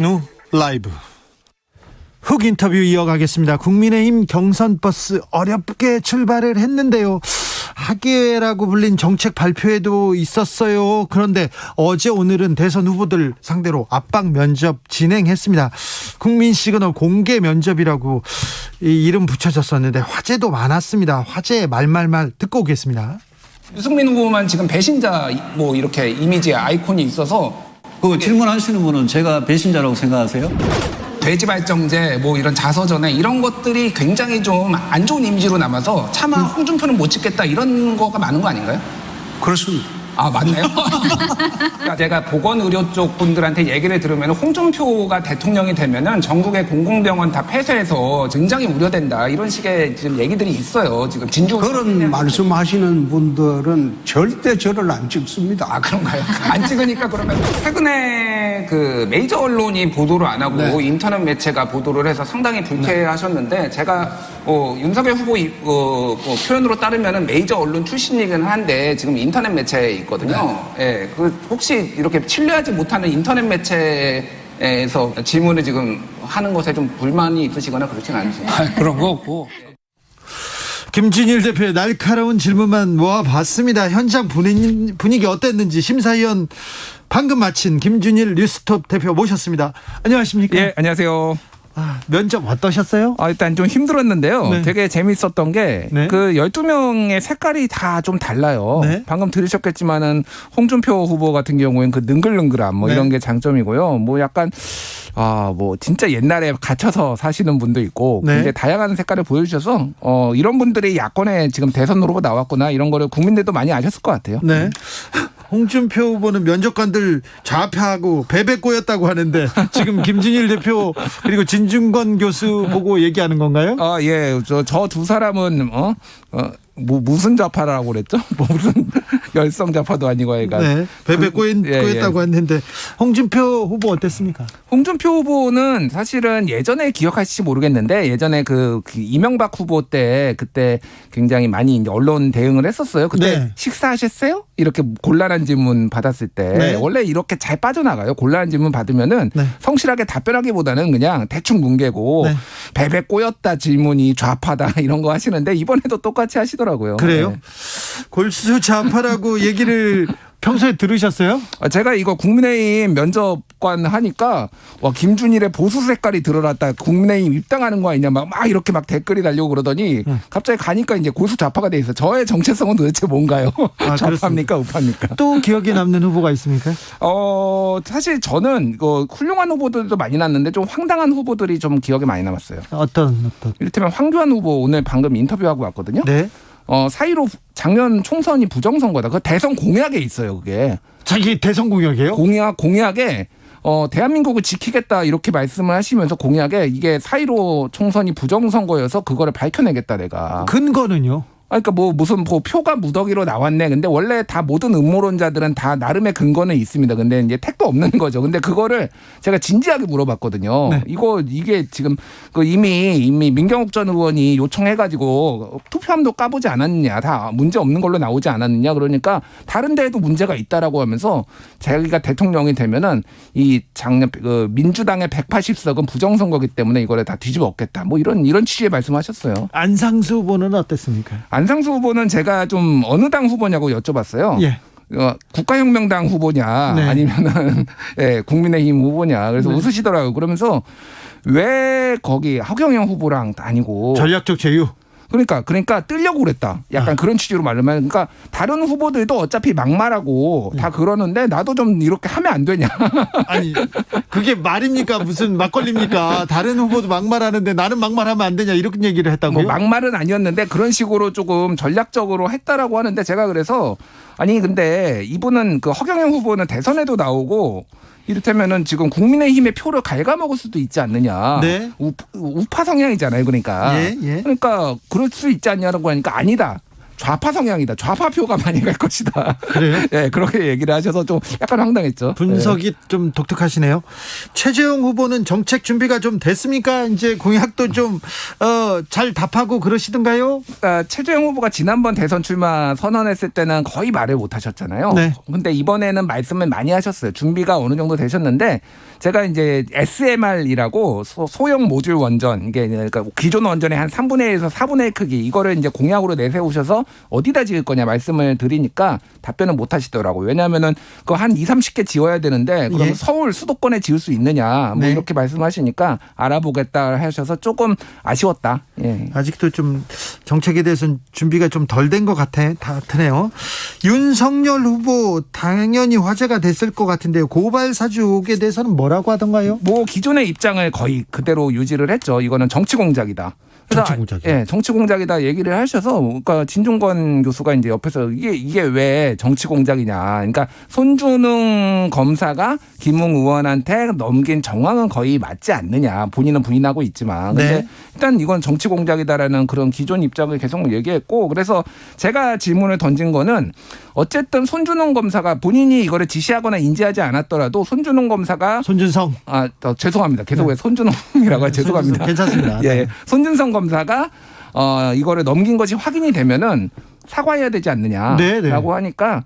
nu 라이브 훅 인터뷰 이어가겠습니다. 국민의힘 경선버스 어렵게 출발을 했는데요. 학예라고 불린 정책 발표회도 있었어요. 그런데 어제 오늘은 대선 후보들 상대로 압박 면접 진행했습니다. 국민 시그널 공개 면접이라고 이 이름 붙여졌었는데 화제도 많았습니다. 화제 말말말 듣고 오겠습니다. 유승민 후보만 지금 배신자 뭐 이렇게 이미지의 아이콘이 있어서 그 질문하시는 분은 제가 배신자라고 생각하세요? 돼지발정제 뭐 이런 자서전에 이런 것들이 굉장히 좀 안 좋은 이미지로 남아서 차마 홍준표는 못 찍겠다 이런 거가 많은 거 아닌가요? 그렇습니다. 아 맞네요. 그러니까 제가 보건의료 쪽 분들한테 얘기를 들으면 홍준표가 대통령이 되면은 전국의 공공병원 다 폐쇄해서 굉장히 우려된다 이런 식의 지금 얘기들이 있어요. 지금 진주 그런 말씀하시는 분들은 절대 저를 안 찍습니다. 아 그런가요? 안 찍으니까 그러면 최근에 그 메이저 언론이 보도를 안 하고 네. 인터넷 매체가 보도를 해서 상당히 불쾌하셨는데 제가 윤석열 후보 표현으로 따르면은 메이저 언론 출신이긴 한데 지금 인터넷 매체에 있거든요. 예, 그 혹시 이렇게 신뢰하지 못하는 인터넷 매체에서 질문을 지금 하는 것에 좀 불만이 있으시거나 그렇진 않으세요? 그런 거 없고. 김준일 대표의 날카로운 질문만 모아봤습니다. 현장 분위기 어땠는지 심사위원 방금 마친 김준일 뉴스톱 대표 모셨습니다. 안녕하십니까? 예, 안녕하세요. 면접 어떠셨어요? 일단 좀 힘들었는데요. 네. 되게 재밌었던 게 네. 그 12명의 색깔이 다 좀 달라요. 네. 방금 들으셨겠지만은 홍준표 후보 같은 경우에는 그 능글능글함 뭐 네. 이런 게 장점이고요. 뭐 약간 뭐 진짜 옛날에 갇혀서 사시는 분도 있고 네. 굉장히 다양한 색깔을 보여주셔서 이런 분들이 야권에 지금 대선 후보로 나왔구나 이런 거를 국민들도 많이 아셨을 것 같아요. 네. 홍준표 후보는 면접관들 좌표하고 베베 꼬였다고 하는데 지금 김준일 대표 그리고 진중권 교수 보고 얘기하는 건가요? 예. 저 두 사람은 무슨 좌파라고 그랬죠? 뭐 무슨 열성 좌파도 아니고 애가. 네. 베베 꼬였다고 했는데 홍준표 후보 어땠습니까? 홍준표 후보는 사실은 예전에 기억하실지 모르겠는데 예전에 그 이명박 후보 때 그때 굉장히 많이 이제 언론 대응을 했었어요. 그때 네. 식사하셨어요? 이렇게 곤란한 질문 받았을 때 네. 원래 이렇게 잘 빠져나가요. 곤란한 질문 받으면은 네. 성실하게 답변하기보다는 그냥 대충 뭉개고 네. 베베 꼬였다 질문이 좌파다 이런 거 하시는데 이번에도 똑같이 하시더라고요. 그래요? 네. 골수 좌파라고 얘기를 평소에 들으셨어요? 제가 이거 국민의힘 면접관 하니까 김준일의 보수 색깔이 드러났다. 국민의힘 입당하는 거 아니냐 막 이렇게 막 댓글이 달리고 그러더니 갑자기 가니까 이제 고수 좌파가 돼 있어. 저의 정체성은 도대체 뭔가요? 좌파입니까 우파입니까? 또 기억에 남는 후보가 있습니까? 사실 저는 훌륭한 후보들도 많이 났는데 좀 황당한 후보들이 좀 기억에 많이 남았어요. 어떤? 이를테면 황교안 후보 오늘 방금 인터뷰하고 왔거든요. 네. 4.15 작년 총선이 부정선거다. 그 대선 공약에 있어요, 그게. 자기 대선 공약이에요? 공약에 대한민국을 지키겠다 이렇게 말씀을 하시면서 공약에 이게 4.15 총선이 부정선거여서 그거를 밝혀내겠다 내가. 근거는요? 그러니까 무슨 표가 무더기로 나왔네. 근데 원래 다 모든 음모론자들은 다 나름의 근거는 있습니다. 근데 이제 택도 없는 거죠. 근데 그거를 제가 진지하게 물어봤거든요. 네. 이게 지금 이미 민경욱 전 의원이 요청해가지고 투표함도 까보지 않았느냐. 다 문제 없는 걸로 나오지 않았느냐. 그러니까 다른 데에도 문제가 있다라고 하면서 자기가 대통령이 되면은 이 작년 민주당의 180석은 부정선거기 때문에 이거를 다 뒤집어 엎겠다. 뭐 이런 취지의 말씀하셨어요. 안상수 후보는 어땠습니까? 안상수 후보는 제가 좀 어느 당 후보냐고 여쭤봤어요. 예. 국가혁명당 후보냐 네. 아니면은 국민의힘 후보냐. 그래서 웃으시더라고요. 그러면서 왜 거기 허경영 후보랑 아니고 전략적 제휴. 그러니까 뜨려고 그랬다. 약간 그런 취지로 말하면 그러니까 다른 후보들도 어차피 막말하고 다 그러는데 나도 좀 이렇게 하면 안 되냐. 아니 그게 말입니까? 무슨 막걸리입니까? 다른 후보도 막말하는데 나는 막말하면 안 되냐 이런 얘기를 했다고요? 막말은 아니었는데 그런 식으로 조금 전략적으로 했다라고 하는데 제가 그래서 근데 이분은 그 허경영 후보는 대선에도 나오고 이를테면은 지금 국민의힘의 표를 갉아먹을 수도 있지 않느냐. 네. 우파 성향이잖아요. 그러니까. 예. 그러니까 그럴 수 있지 않냐라고 하니까 아니다. 좌파 성향이다. 좌파표가 많이 갈 것이다. 그래요? 네, 그렇게 얘기를 하셔서 좀 약간 황당했죠. 분석이 좀 독특하시네요. 최재형 후보는 정책 준비가 좀 됐습니까? 이제 공약도 좀 잘 답하고 그러시던가요? 그러니까 최재형 후보가 지난번 대선 출마 선언했을 때는 거의 말을 못 하셨잖아요. 네. 근데 이번에는 말씀을 많이 하셨어요. 준비가 어느 정도 되셨는데 제가 이제 SMR이라고 소형 모듈 원전 이게 그러니까 기존 원전의 한 3분의 1에서 4분의 1 크기 이거를 이제 공약으로 내세우셔서 어디다 지을 거냐 말씀을 드리니까 답변을 못 하시더라고요. 왜냐하면은 그거 한 30개 지어야 되는데 그러면 예. 서울 수도권에 지을 수 있느냐 뭐 네. 이렇게 말씀하시니까 알아보겠다 하셔서 조금 아쉬웠다. 예. 아직도 좀 정책에 대해서는 준비가 좀 덜 된 것 같으네요. 윤석열 후보 당연히 화제가 됐을 것 같은데요. 고발 사주 의혹에 대해서는 뭐라고 하던가요? 뭐 기존의 입장을 거의 그대로 유지를 했죠. 이거는 정치 공작이다. 그래서 정치 공작이요? 예, 정치 공작이다 얘기를 하셔서 그러니까 진중권 교수가 이제 옆에서 이게 왜 정치 공작이냐. 그러니까 손준웅 검사가 김웅 의원한테 넘긴 정황은 거의 맞지 않느냐. 본인은 부인하고 있지만 근데 네. 일단 이건 정치 공작이다라는 그런 기존 입장을 계속 얘기했고 그래서 제가 질문을 던진 거는 어쨌든 손준웅 검사가 본인이 이거를 지시하거나 인지하지 않았더라도 손준웅 검사가 손준성. 죄송합니다. 계속 왜 손준웅이라고 해요. 죄송합니다. 괜찮습니다. 예. 손준성 검사가 이거를 넘긴 것이 확인이 되면은 사과해야 되지 않느냐라고 네, 네. 하니까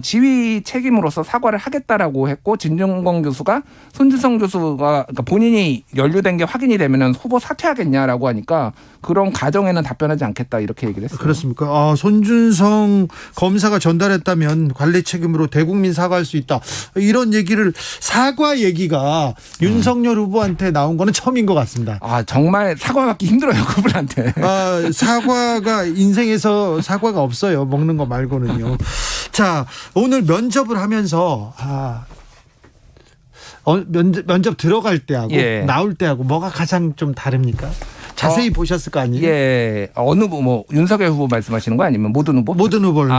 지휘 책임으로서 사과를 하겠다라고 했고 진중권 교수가 손준성 교수가 그러니까 본인이 연루된 게 확인이 되면은 후보 사퇴하겠냐라고 하니까 그런 가정에는 답변하지 않겠다 이렇게 얘기를 했어요. 그렇습니까? 손준성 검사가 전달했다면 관리 책임으로 대국민 사과할 수 있다. 이런 얘기를 사과 얘기가 윤석열 후보한테 나온 거는 처음인 것 같습니다. 정말 사과받기 힘들어요 그분한테. 사과가 인생에서 사과가 없어요. 먹는 거 말고는요. 자, 오늘 면접을 하면서 면접 들어갈 때하고 예. 나올 때하고 뭐가 가장 좀 다릅니까? 자세히 보셨을 거 아니에요? 예. 어느 뭐 윤석열 후보 말씀하시는 거 아니면 모든 후보? 모든 후보를.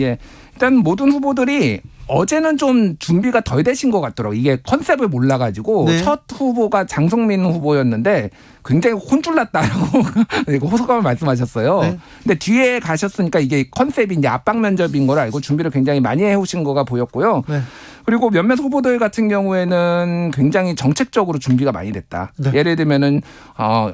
예. 일단 모든 후보들이 어제는 좀 준비가 덜 되신 것 같더라고요. 이게 컨셉을 몰라가지고 네. 첫 후보가 장성민 후보였는데 굉장히 혼쭐났다라고 호소감을 말씀하셨어요. 네. 근데 뒤에 가셨으니까 이게 컨셉이 이제 압박 면접인 걸 알고 준비를 굉장히 많이 해오신 거가 보였고요. 네. 그리고 몇몇 후보들 같은 경우에는 굉장히 정책적으로 준비가 많이 됐다. 네. 예를 들면은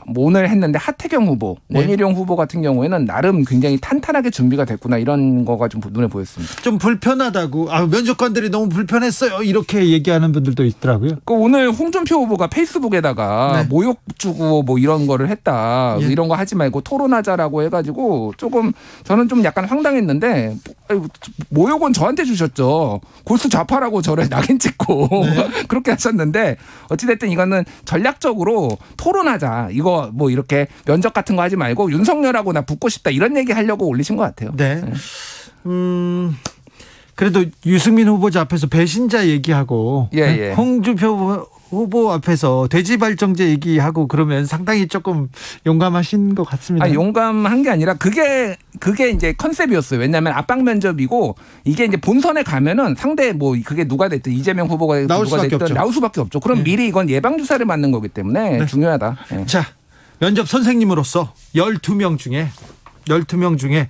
뭐 오늘 했는데 하태경 후보, 네. 원희룡 후보 같은 경우에는 나름 굉장히 탄탄하게 준비가 됐구나 이런 거가 좀 눈에 보였습니다. 좀 불편하다고 면접관들이 너무 불편했어요 이렇게 얘기하는 분들도 있더라고요. 오늘 홍준표 후보가 페이스북에다가 네. 모욕 주고 뭐 이런 거를 했다. 예. 이런 거 하지 말고 토론하자라고 해가지고 조금 저는 좀 약간 황당했는데 모욕은 저한테 주셨죠. 골수 좌파라고 저를 낙인 찍고 그렇게 하셨는데 어찌됐든 이거는 전략적으로 토론하자. 이거 뭐 이렇게 면접 같은 거 하지 말고 윤석열하고 나 붙고 싶다 이런 얘기 하려고 올리신 것 같아요. 네. 그래도 유승민 후보자 앞에서 배신자 얘기하고 예. 홍준표 후보 앞에서 돼지발정제 얘기하고 그러면 상당히 조금 용감하신 것 같습니다. 용감한 게 아니라 그게 이제 컨셉이었어요. 왜냐하면 압박 면접이고 이게 이제 본선에 가면은 상대 뭐 그게 누가 됐든 이재명 후보가 나올 누가 수밖에 됐든 없죠. 나올 수밖에 없죠. 그럼 미리 이건 예방 주사를 맞는 거기 때문에 중요하다. 예. 자, 면접 선생님으로서 12명 중에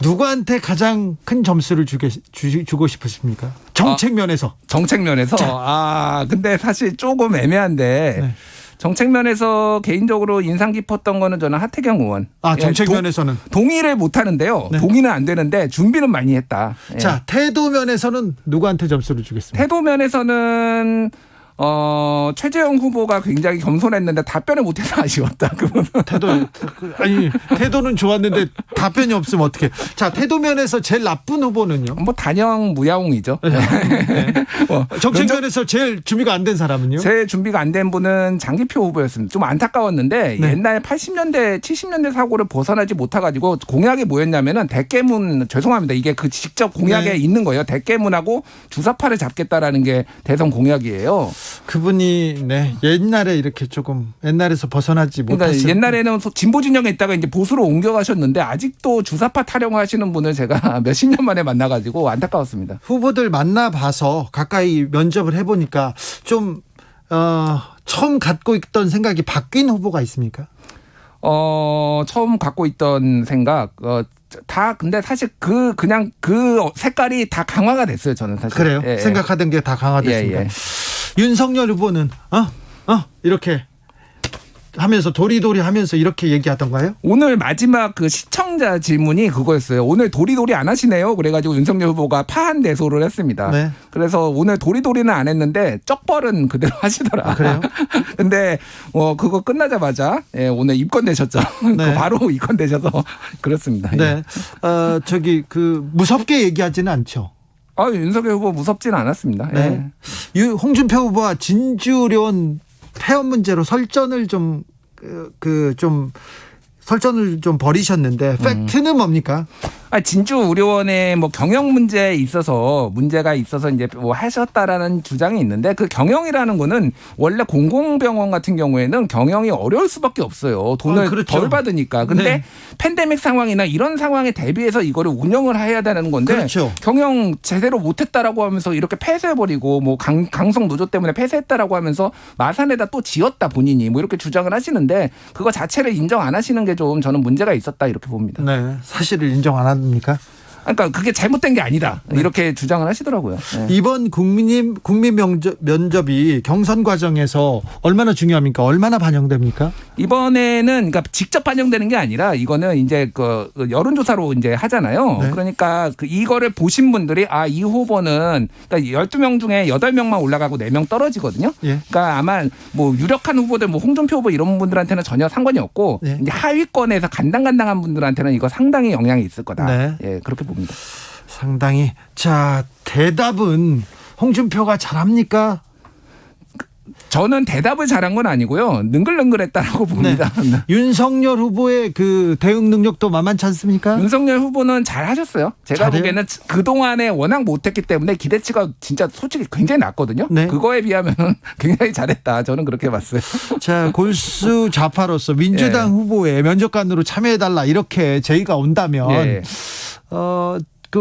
누구한테 가장 큰 점수를 주고 싶으십니까? 정책 면에서. 정책 면에서 근데 사실 조금 애매한데 네. 정책 면에서 개인적으로 인상 깊었던 거는 저는 하태경 의원. 정책 면에서는. 동의를 못 하는데요. 네. 동의는 안 되는데 준비는 많이 했다. 예. 자, 태도 면에서는 누구한테 점수를 주겠습니까? 태도 면에서는 최재형 후보가 굉장히 겸손했는데 답변을 못해서 아쉬웠다. 태도는 좋았는데 답변이 없으면 어떡해. 자, 태도 면에서 제일 나쁜 후보는요? 뭐 단영 무야홍이죠. 정책 면에서 제일 준비가 안 된 사람은요? 제 준비가 안 된 분은 장기표 후보였습니다. 좀 안타까웠는데 옛날 80년대 70년대 사고를 벗어나지 못해가지고 공약이 뭐였냐면은 대깨문 죄송합니다. 이게 그 직접 공약에 있는 거예요. 대깨문하고 주사파를 잡겠다라는 게 대선 공약이에요. 그분이 옛날에 이렇게 조금 옛날에서 벗어나지 그러니까 못하신 옛날에는 진보 진영에 있다가 이제 보수로 옮겨가셨는데 아직도 주사파 타령하시는 분을 제가 몇십 년 만에 만나가지고 안타까웠습니다. 후보들 만나봐서 가까이 면접을 해보니까 좀 처음 갖고 있던 생각이 바뀐 후보가 있습니까? 처음 갖고 있던 생각 다 근데 사실 그냥 그 색깔이 다 강화가 됐어요. 저는 사실. 그래요? 예, 생각하던 게 다 강화됐습니다. 예. 윤석열 후보는 이렇게 하면서 도리도리 하면서 이렇게 얘기하던가요? 오늘 마지막 그 시청자 질문이 그거였어요. 오늘 도리도리 안 하시네요. 그래가지고 윤석열 후보가 파한대소를 했습니다. 네. 그래서 오늘 도리도리는 안 했는데 쩍벌은 그대로 하시더라. 아, 그래요? 근데 그거 끝나자마자 오늘 입건되셨죠. 네. 바로 입건되셔서 그렇습니다. 네. 무섭게 얘기하지는 않죠. 윤석열 후보 무섭지는 않았습니다. 네. 홍준표 후보와 진주의료원 폐업 문제로 설전을 좀 벌이셨는데 팩트는 뭡니까? 진주의료원의 경영 문제가 있어서 이제 하셨다라는 주장이 있는데 그 경영이라는 거는 원래 공공병원 같은 경우에는 경영이 어려울 수밖에 없어요. 돈을 그렇죠. 덜 받으니까. 근데 네. 팬데믹 상황이나 이런 상황에 대비해서 이거를 운영을 해야 되는 건데 그렇죠. 경영 제대로 못했다라고 하면서 이렇게 폐쇄해버리고 강성 노조 때문에 폐쇄했다라고 하면서 마산에다 또 지었다 본인이 이렇게 주장을 하시는데 그거 자체를 인정 안 하시는 게 좀 저는 문제가 있었다 이렇게 봅니다. 네. 사실을 인정 안 합니까? 그러니까 그게 잘못된 게 아니다. 이렇게 주장을 하시더라고요. 네. 이번 국민 면접이 경선 과정에서 얼마나 중요합니까? 얼마나 반영됩니까? 이번에는 그러니까 직접 반영되는 게 아니라 이거는 이제 그 여론조사로 이제 하잖아요. 네. 그러니까 이거를 보신 분들이 이 후보는 그러니까 12명 중에 8명만 올라가고 4명 떨어지거든요. 예. 그러니까 아마 유력한 후보들 홍준표 후보 이런 분들한테는 전혀 상관이 없고 예. 이제 하위권에서 간당간당한 분들한테는 이거 상당히 영향이 있을 거다. 네. 예, 그렇게 봅니다. 상당히. 자, 대답은 홍준표가 잘합니까? 저는 대답을 잘한 건 아니고요. 능글능글했다라고 봅니다. 네. 윤석열 후보의 그 대응 능력도 만만치 않습니까? 윤석열 후보는 잘 하셨어요. 제가 잘해요? 보기에는 그동안에 워낙 못했기 때문에 기대치가 진짜 솔직히 굉장히 낮거든요. 네. 그거에 비하면 굉장히 잘했다. 저는 그렇게 봤어요. 자, 골수 좌파로서 민주당 예. 후보에 면접관으로 참여해달라 이렇게 제의가 온다면 예.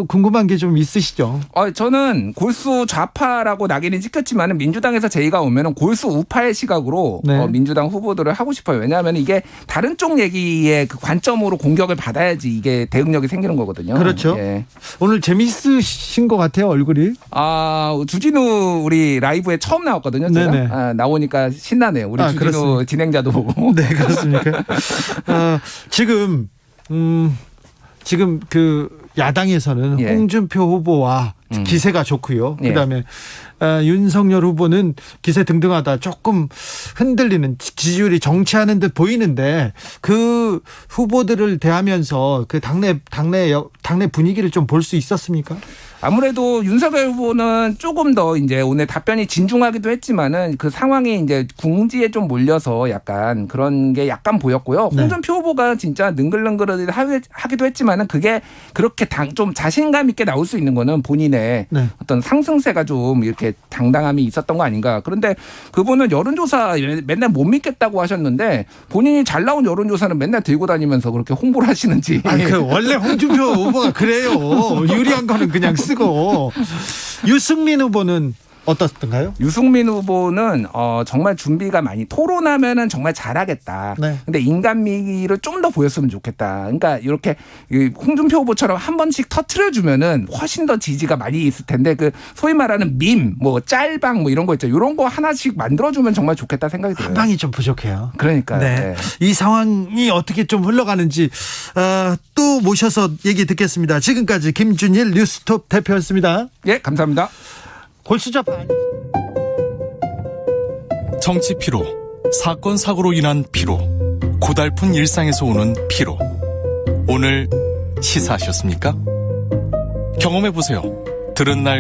궁금한 게 좀 있으시죠? 저는 골수 좌파라고 낙인이 찍혔지만 민주당에서 제의가 오면 골수 우파의 시각으로 네. 민주당 후보들을 하고 싶어요. 왜냐하면 이게 다른 쪽 얘기의 그 관점으로 공격을 받아야지 이게 대응력이 생기는 거거든요. 그렇죠. 예. 오늘 재밌으신 것 같아요, 얼굴이. 주진우 우리 라이브에 처음 나왔거든요. 제가. 네네. 나오니까 신나네요. 우리 주진우 그렇습니까? 진행자도 보고. 네, 그렇습니까? 지금 그 야당에서는 예. 홍준표 후보와 기세가 좋고요. 예. 그다음에 윤석열 후보는 기세 등등하다 조금 흔들리는 지지율이 정체하는 듯 보이는데 그 후보들을 대하면서 그 당내 분위기를 좀 볼 수 있었습니까? 아무래도 윤석열 후보는 조금 더 이제 오늘 답변이 진중하기도 했지만은 그 상황이 이제 궁지에 좀 몰려서 약간 그런 게 약간 보였고요. 네. 홍준표 후보가 진짜 능글능글하기도 했지만은 그게 그렇게 좀 자신감 있게 나올 수 있는 거는 본인의 네. 어떤 상승세가 좀 이렇게 당당함이 있었던 거 아닌가. 그런데 그분은 여론조사 맨날 못 믿겠다고 하셨는데 본인이 잘 나온 여론조사는 맨날 들고 다니면서 그렇게 홍보를 하시는지. 원래 홍준표 후보가 그래요. 유리한 거는 그냥 쓰고. 유승민 후보는 어떻던가요? 유승민 후보는 정말 준비가 많이 토론하면은 정말 잘하겠다. 네. 근데 인간미를 좀 더 보였으면 좋겠다. 그러니까 이렇게 홍준표 후보처럼 한 번씩 터트려주면은 훨씬 더 지지가 많이 있을 텐데 그 소위 말하는 밈, 짤방 이런 거 있죠. 이런 거 하나씩 만들어주면 정말 좋겠다 생각이 들어요. 한 방이 좀 부족해요. 그러니까. 네. 이 상황이 어떻게 좀 흘러가는지 또 모셔서 얘기 듣겠습니다. 지금까지 김준일 뉴스톱 대표였습니다. 예, 감사합니다. 골수좌파. 정치 피로, 사건 사고로 인한 피로, 고달픈 일상에서 오는 피로. 오늘 시사하셨습니까? 경험해보세요. 들은 날과